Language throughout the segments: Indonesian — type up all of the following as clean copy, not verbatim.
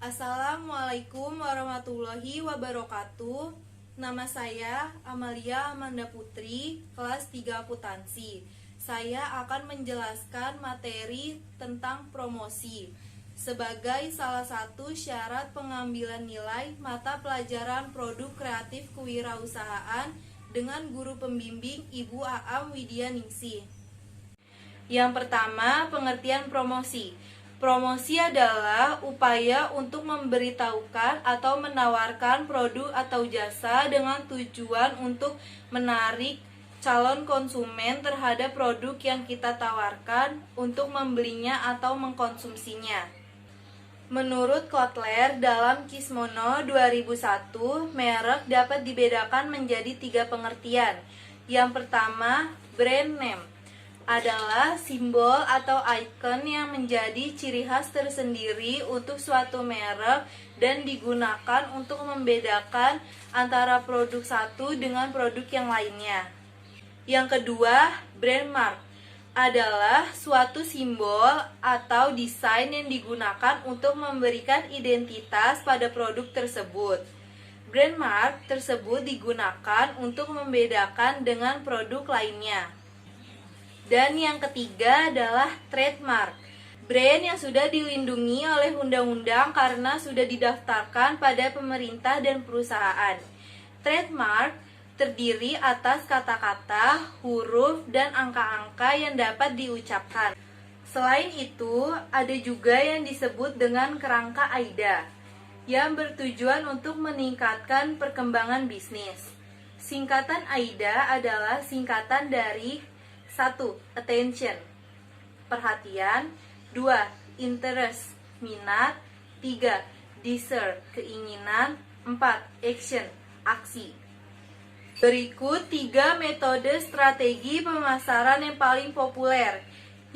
Assalamualaikum warahmatullahi wabarakatuh. Nama saya Amalia Amanda Putri, kelas 3 akuntansi. Saya akan menjelaskan materi tentang promosi sebagai salah satu syarat pengambilan nilai mata pelajaran produk kreatif kewirausahaan dengan guru pembimbing Ibu Aam Widyaningsih. Yang pertama, pengertian promosi. Promosi adalah upaya untuk memberitahukan atau menawarkan produk atau jasa dengan tujuan untuk menarik calon konsumen terhadap produk yang kita tawarkan untuk membelinya atau mengkonsumsinya. Menurut Kotler dalam Kismono 2001, merek dapat dibedakan menjadi 3 pengertian. Yang pertama, brand name adalah simbol atau ikon yang menjadi ciri khas tersendiri untuk suatu merek dan digunakan untuk membedakan antara produk satu dengan produk yang lainnya. Yang kedua, brand mark adalah suatu simbol atau desain yang digunakan untuk memberikan identitas pada produk tersebut. Brand mark tersebut digunakan untuk membedakan dengan produk lainnya. Dan yang ketiga adalah trademark. Brand yang sudah dilindungi oleh undang-undang karena sudah didaftarkan pada pemerintah dan perusahaan. Trademark terdiri atas kata-kata, huruf, dan angka-angka yang dapat diucapkan. Selain itu, ada juga yang disebut dengan kerangka AIDA, yang bertujuan untuk meningkatkan perkembangan bisnis. Singkatan AIDA adalah singkatan dari 1. Attention, perhatian. 2. Interest, minat. 3. Desire, keinginan. 4. Action, aksi. Berikut 3 metode strategi pemasaran yang paling populer.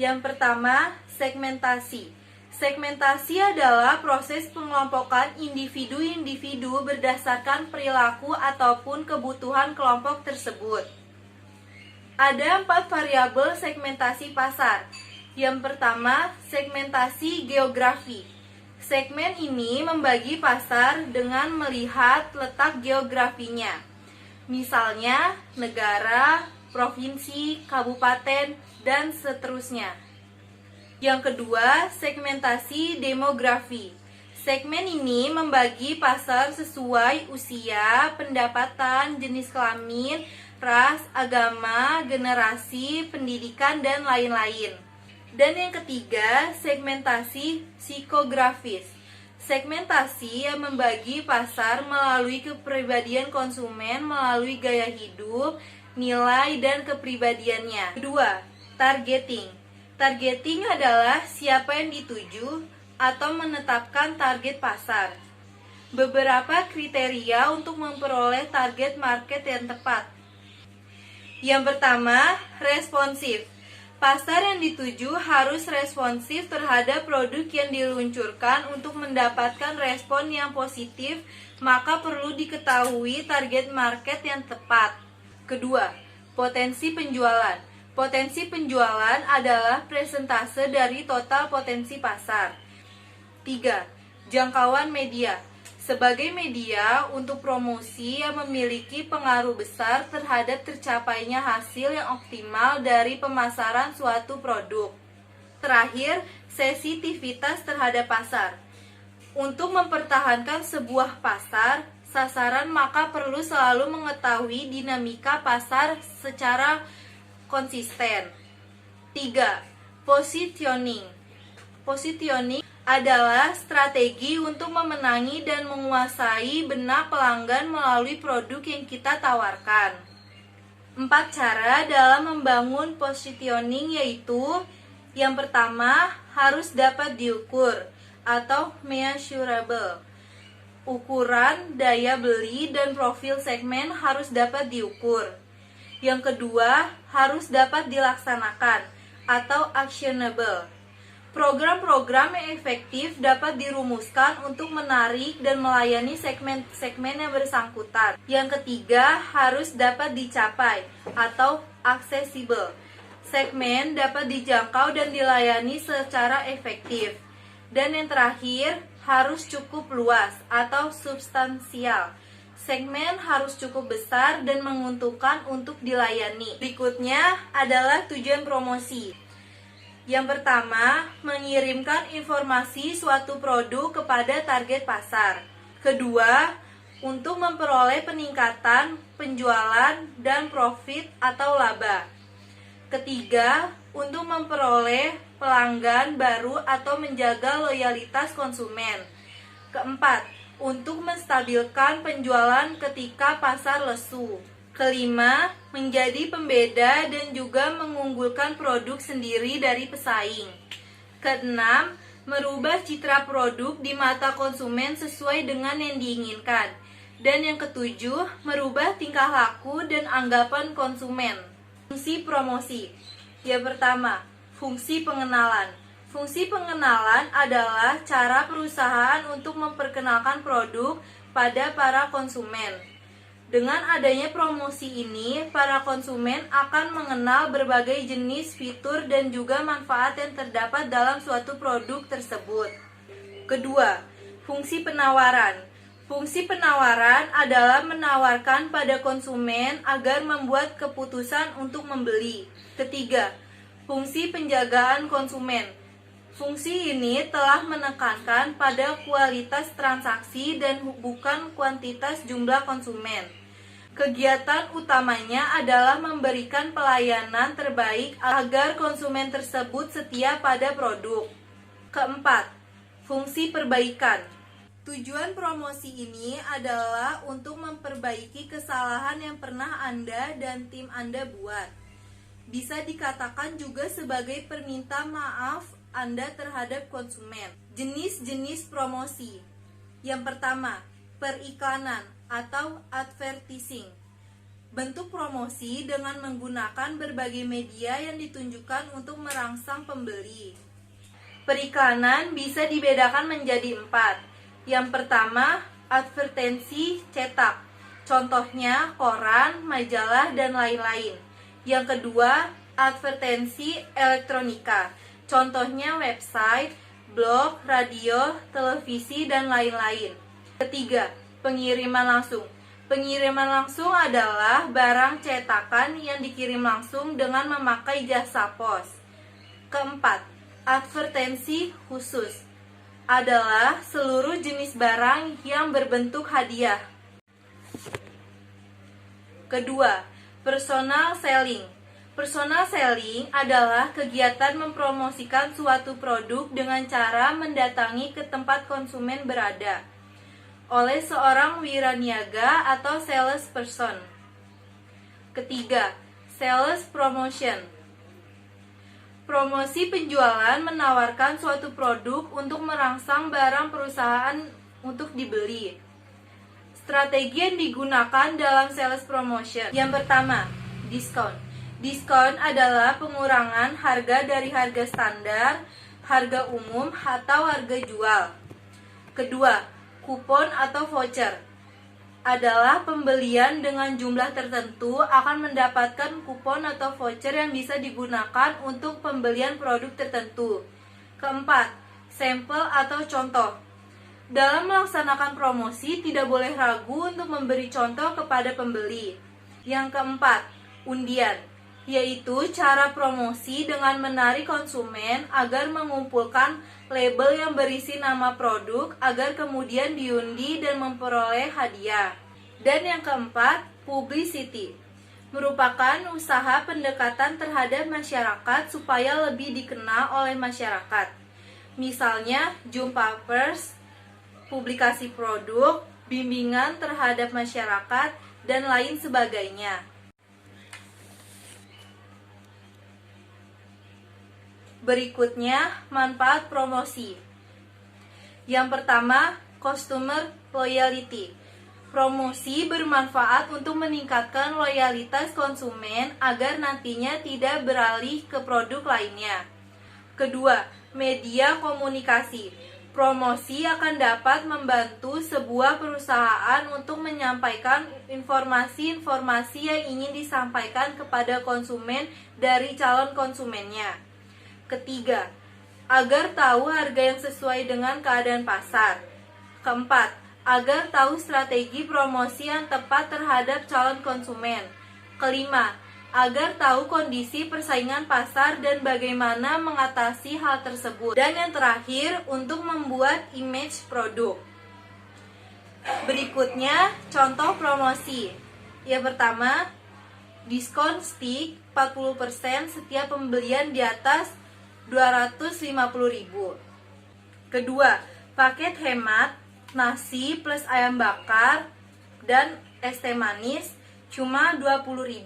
Yang pertama, segmentasi. Segmentasi adalah proses pengelompokan individu-individu berdasarkan perilaku ataupun kebutuhan kelompok tersebut. Ada 4 variabel segmentasi pasar. Yang pertama, segmentasi geografi. Segmen ini membagi pasar dengan melihat letak geografinya. Misalnya, negara, provinsi, kabupaten, dan seterusnya. Yang kedua, segmentasi demografi. Segmen ini membagi pasar sesuai usia, pendapatan, jenis kelamin, ras, agama, generasi, pendidikan, dan lain-lain. Dan yang ketiga, segmentasi psikografis. Segmentasi yang membagi pasar melalui kepribadian konsumen, melalui gaya hidup, nilai, dan kepribadiannya. Kedua, targeting. Targeting adalah siapa yang dituju atau menetapkan target pasar. Beberapa kriteria untuk memperoleh target market yang tepat. Yang pertama, responsif. Pasar yang dituju harus responsif terhadap produk yang diluncurkan. Untuk mendapatkan respon yang positif, maka perlu diketahui target market yang tepat. Kedua, potensi penjualan. Potensi penjualan adalah persentase dari total potensi pasar. 3. Jangkauan media. Sebagai media untuk promosi yang memiliki pengaruh besar terhadap tercapainya hasil yang optimal dari pemasaran suatu produk. Terakhir, sensitivitas terhadap pasar. Untuk mempertahankan sebuah pasar, sasaran maka perlu selalu mengetahui dinamika pasar secara konsisten. 3. Positioning. Positioning adalah strategi untuk memenangi dan menguasai benak pelanggan melalui produk yang kita tawarkan. 4 cara dalam membangun positioning yaitu: yang pertama, harus dapat diukur atau measurable. Ukuran, daya beli, dan profil segmen harus dapat diukur. Yang kedua, harus dapat dilaksanakan atau actionable. Program-program yang efektif dapat dirumuskan untuk menarik dan melayani segmen-segmen yang bersangkutan. Yang ketiga, harus dapat dicapai atau accessible. Segmen dapat dijangkau dan dilayani secara efektif. Dan yang terakhir, harus cukup luas atau substansial. Segmen harus cukup besar dan menguntungkan untuk dilayani. Berikutnya adalah tujuan promosi. Yang pertama, mengirimkan informasi suatu produk kepada target pasar. Kedua, untuk memperoleh peningkatan penjualan dan profit atau laba. Ketiga, untuk memperoleh pelanggan baru atau menjaga loyalitas konsumen. Keempat, untuk menstabilkan penjualan ketika pasar lesu. Kelima, menjadi pembeda dan juga mengunggulkan produk sendiri dari pesaing. Keenam, merubah citra produk di mata konsumen sesuai dengan yang diinginkan. Dan yang ketujuh, merubah tingkah laku dan anggapan konsumen. Fungsi promosi. Yang pertama, fungsi pengenalan. Fungsi pengenalan adalah cara perusahaan untuk memperkenalkan produk pada para konsumen. Dengan adanya promosi ini, para konsumen akan mengenal berbagai jenis fitur dan juga manfaat yang terdapat dalam suatu produk tersebut. Kedua, fungsi penawaran. Fungsi penawaran adalah menawarkan pada konsumen agar membuat keputusan untuk membeli. Ketiga, fungsi penjagaan konsumen. Fungsi ini telah menekankan pada kualitas transaksi dan bukan kuantitas jumlah konsumen. Kegiatan utamanya adalah memberikan pelayanan terbaik agar konsumen tersebut setia pada produk. Keempat, fungsi perbaikan. Tujuan promosi ini adalah untuk memperbaiki kesalahan yang pernah Anda dan tim Anda buat. Bisa dikatakan juga sebagai perminta maaf Anda terhadap konsumen. Jenis-jenis promosi. Yang pertama, periklanan atau advertising. Bentuk promosi dengan menggunakan berbagai media yang ditunjukkan untuk merangsang pembeli. Periklanan bisa dibedakan menjadi 4. Yang pertama, advertensi cetak. Contohnya koran, majalah, dan lain-lain. Yang kedua, advertensi elektronika. Contohnya website, blog, radio, televisi, dan lain-lain. Ketiga, pengiriman langsung. Pengiriman langsung adalah barang cetakan yang dikirim langsung dengan memakai jasa pos. Keempat, advertensi khusus adalah seluruh jenis barang yang berbentuk hadiah. Kedua, personal selling. Personal selling adalah kegiatan mempromosikan suatu produk dengan cara mendatangi ke tempat konsumen berada oleh seorang wiraniaga atau salesperson. Ketiga, sales promotion. Promosi penjualan menawarkan suatu produk untuk merangsang barang perusahaan untuk dibeli. Strategi yang digunakan dalam sales promotion. Yang pertama, diskon. Diskon adalah pengurangan harga dari harga standar, harga umum, atau harga jual. Kedua, kupon atau voucher adalah pembelian dengan jumlah tertentu akan mendapatkan kupon atau voucher yang bisa digunakan untuk pembelian produk tertentu. Keempat, sampel atau contoh. Dalam melaksanakan promosi tidak boleh ragu untuk memberi contoh kepada pembeli. Yang keempat, undian, yaitu cara promosi dengan menarik konsumen agar mengumpulkan label yang berisi nama produk agar kemudian diundi dan memperoleh hadiah. Dan yang keempat, publicity, merupakan usaha pendekatan terhadap masyarakat supaya lebih dikenal oleh masyarakat. Misalnya, jumpa pers, publikasi produk, bimbingan terhadap masyarakat, dan lain sebagainya. Berikutnya, manfaat promosi. Yang pertama, customer loyalty. Promosi bermanfaat untuk meningkatkan loyalitas konsumen agar nantinya tidak beralih ke produk lainnya. Kedua, media komunikasi. Promosi akan dapat membantu sebuah perusahaan untuk menyampaikan informasi-informasi yang ingin disampaikan kepada konsumen dari calon konsumennya. Ketiga, agar tahu harga yang sesuai dengan keadaan pasar. Keempat, agar tahu strategi promosi yang tepat terhadap calon konsumen. Kelima, agar tahu kondisi persaingan pasar dan bagaimana mengatasi hal tersebut. Dan yang terakhir, untuk membuat image produk. Berikutnya, contoh promosi. Yang pertama, diskon stick 40% setiap pembelian di atas 250.000. Kedua, paket hemat nasi plus ayam bakar dan es teh manis cuma 20.000.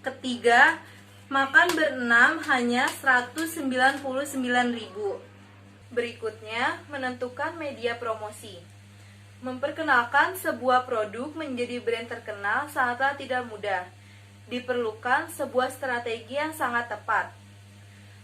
Ketiga, makan berenam hanya 199.000. Berikutnya, menentukan media promosi. Memperkenalkan sebuah produk menjadi brand terkenal sangatlah tidak mudah. Diperlukan sebuah strategi yang sangat tepat.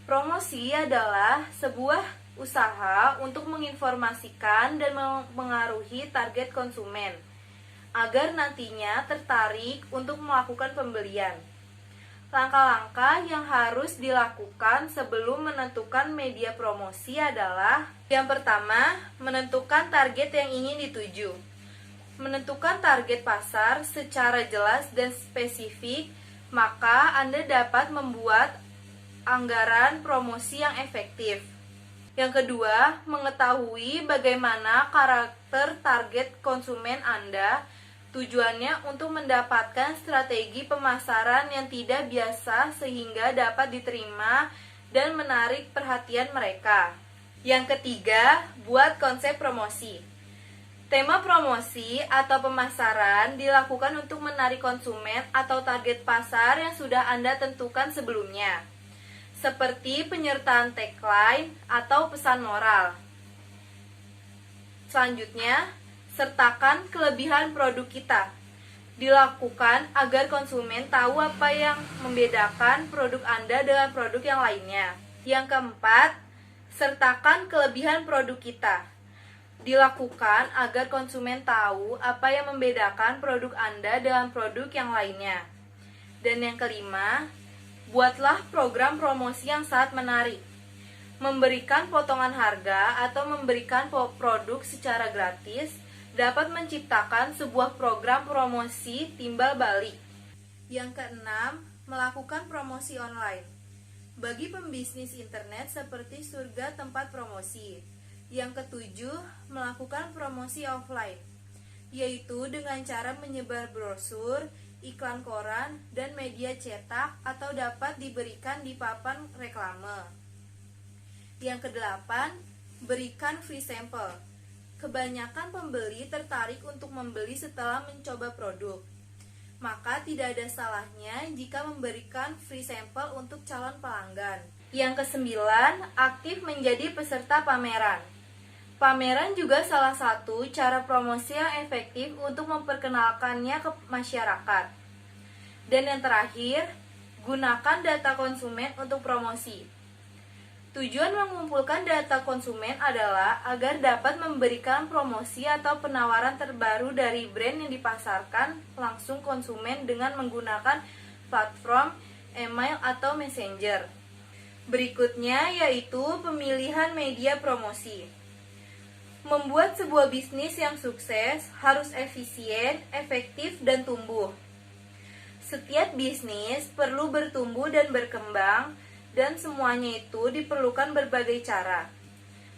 Promosi adalah sebuah usaha untuk menginformasikan dan mengaruhi target konsumen agar nantinya tertarik untuk melakukan pembelian. Langkah-langkah yang harus dilakukan sebelum menentukan media promosi adalah: yang pertama, menentukan target yang ingin dituju. Menentukan target pasar secara jelas dan spesifik, maka Anda dapat membuat anggaran promosi yang efektif. Yang kedua, mengetahui bagaimana karakter target konsumen Anda. Tujuannya untuk mendapatkan strategi pemasaran yang tidak biasa sehingga dapat diterima dan menarik perhatian mereka. Yang ketiga, buat konsep promosi. Tema promosi atau pemasaran dilakukan untuk menarik konsumen atau target pasar yang sudah Anda tentukan sebelumnya, seperti penyertaan tagline atau pesan moral. Selanjutnya, sertakan kelebihan produk kita. Dilakukan agar konsumen tahu apa yang membedakan produk Anda dengan produk yang lainnya. Yang keempat, sertakan kelebihan produk kita. Dilakukan agar konsumen tahu apa yang membedakan produk Anda dengan produk yang lainnya. Dan yang kelima, buatlah program promosi yang sangat menarik. Memberikan potongan harga atau memberikan produk secara gratis dapat menciptakan sebuah program promosi timbal balik. Yang keenam, melakukan promosi online. Bagi pembisnis internet seperti surga tempat promosi. Yang ketujuh, melakukan promosi offline, yaitu dengan cara menyebar brosur, iklan koran, dan media cetak atau dapat diberikan di papan reklame. Yang kedelapan, berikan free sample. Kebanyakan pembeli tertarik untuk membeli setelah mencoba produk. Maka tidak ada salahnya jika memberikan free sample untuk calon pelanggan. Yang kesembilan, aktif menjadi peserta pameran. Pameran juga salah satu cara promosi yang efektif untuk memperkenalkannya ke masyarakat. Dan yang terakhir, gunakan data konsumen untuk promosi. Tujuan mengumpulkan data konsumen adalah agar dapat memberikan promosi atau penawaran terbaru dari brand yang dipasarkan langsung konsumen dengan menggunakan platform email atau messenger. Berikutnya yaitu pemilihan media promosi. Membuat sebuah bisnis yang sukses harus efisien, efektif, dan tumbuh. Setiap bisnis perlu bertumbuh dan berkembang, dan semuanya itu diperlukan berbagai cara.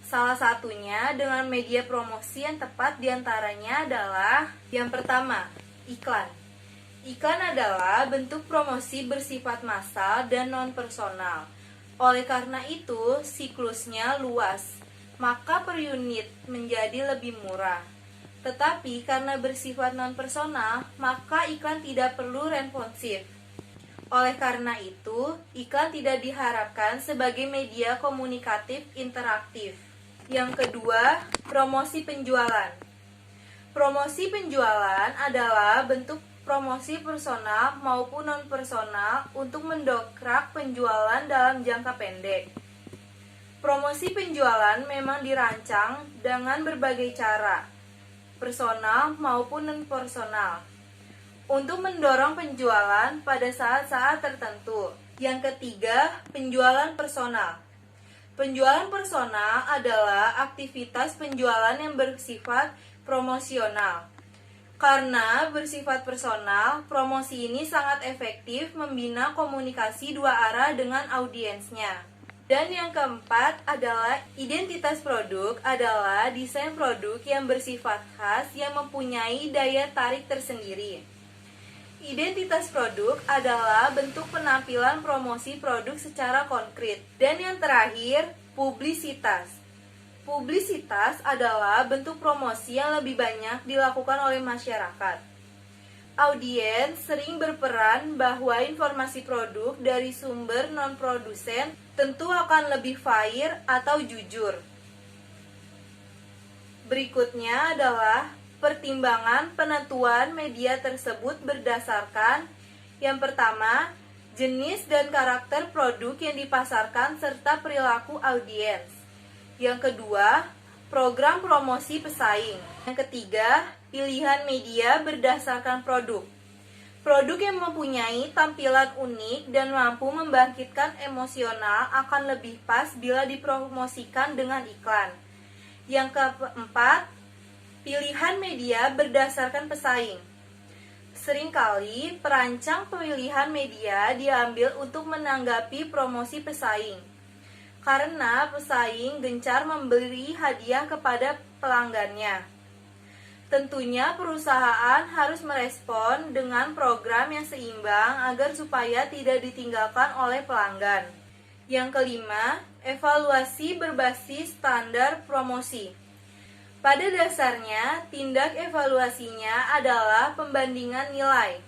Salah satunya dengan media promosi yang tepat diantaranya adalah: yang pertama, iklan. Iklan adalah bentuk promosi bersifat massal dan non-personal. Oleh karena itu, siklusnya luas, maka per unit menjadi lebih murah. Tetapi karena bersifat non-personal, maka iklan tidak perlu responsif. Oleh karena itu, iklan tidak diharapkan sebagai media komunikatif interaktif. Yang kedua, promosi penjualan. Promosi penjualan adalah bentuk promosi personal maupun non-personal untuk mendongkrak penjualan dalam jangka pendek. Promosi penjualan memang dirancang dengan berbagai cara, personal maupun non-personal, untuk mendorong penjualan pada saat-saat tertentu. Yang ketiga, penjualan personal. Penjualan personal adalah aktivitas penjualan yang bersifat promosional. Karena bersifat personal, promosi ini sangat efektif membina komunikasi dua arah dengan audiensnya. Dan yang keempat adalah identitas produk adalah desain produk yang bersifat khas yang mempunyai daya tarik tersendiri. Identitas produk adalah bentuk penampilan promosi produk secara konkret. Dan yang terakhir, publisitas. Publisitas adalah bentuk promosi yang lebih banyak dilakukan oleh masyarakat. Audiens sering berperan bahwa informasi produk dari sumber non-produsen tentu akan lebih fair atau jujur. Berikutnya adalah pertimbangan penentuan media tersebut berdasarkan yang pertama, jenis dan karakter produk yang dipasarkan serta perilaku audiens. Yang kedua, program promosi pesaing. Yang ketiga, pilihan media berdasarkan produk. Produk yang mempunyai tampilan unik dan mampu membangkitkan emosional akan lebih pas bila dipromosikan dengan iklan. Yang keempat, pilihan media berdasarkan pesaing. Seringkali perancang pemilihan media diambil untuk menanggapi promosi pesaing. Karena pesaing gencar memberi hadiah kepada pelanggannya. Tentunya perusahaan harus merespon dengan program yang seimbang agar supaya tidak ditinggalkan oleh pelanggan. Yang kelima, evaluasi berbasis standar promosi. Pada dasarnya, tindak evaluasinya adalah pembandingan nilai.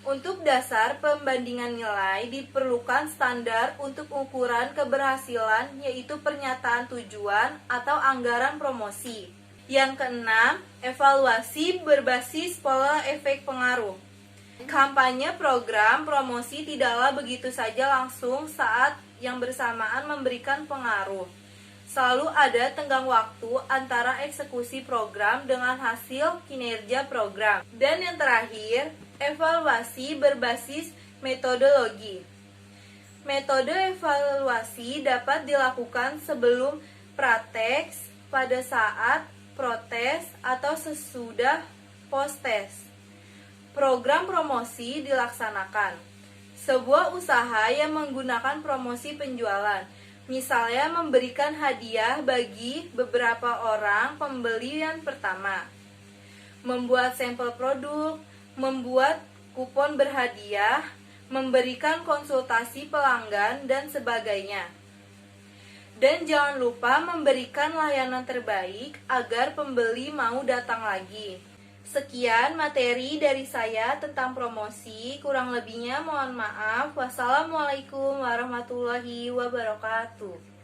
Untuk dasar pembandingan nilai diperlukan standar untuk ukuran keberhasilan, yaitu pernyataan tujuan atau anggaran promosi. Yang keenam, evaluasi berbasis pola efek pengaruh. Kampanye program promosi tidaklah begitu saja langsung saat yang bersamaan memberikan pengaruh. Selalu ada tenggang waktu antara eksekusi program dengan hasil kinerja program. Dan yang terakhir, evaluasi berbasis metodologi. Metode evaluasi dapat dilakukan sebelum prates, pada saat protes, atau sesudah post-tes. Program promosi dilaksanakan. Sebuah usaha yang menggunakan promosi penjualan, misalnya memberikan hadiah bagi beberapa orang pembeli yang pertama, membuat sampel produk, membuat kupon berhadiah, memberikan konsultasi pelanggan, dan sebagainya. Dan jangan lupa memberikan layanan terbaik agar pembeli mau datang lagi. Sekian materi dari saya tentang promosi, kurang lebihnya mohon maaf. Wassalamualaikum warahmatullahi wabarakatuh.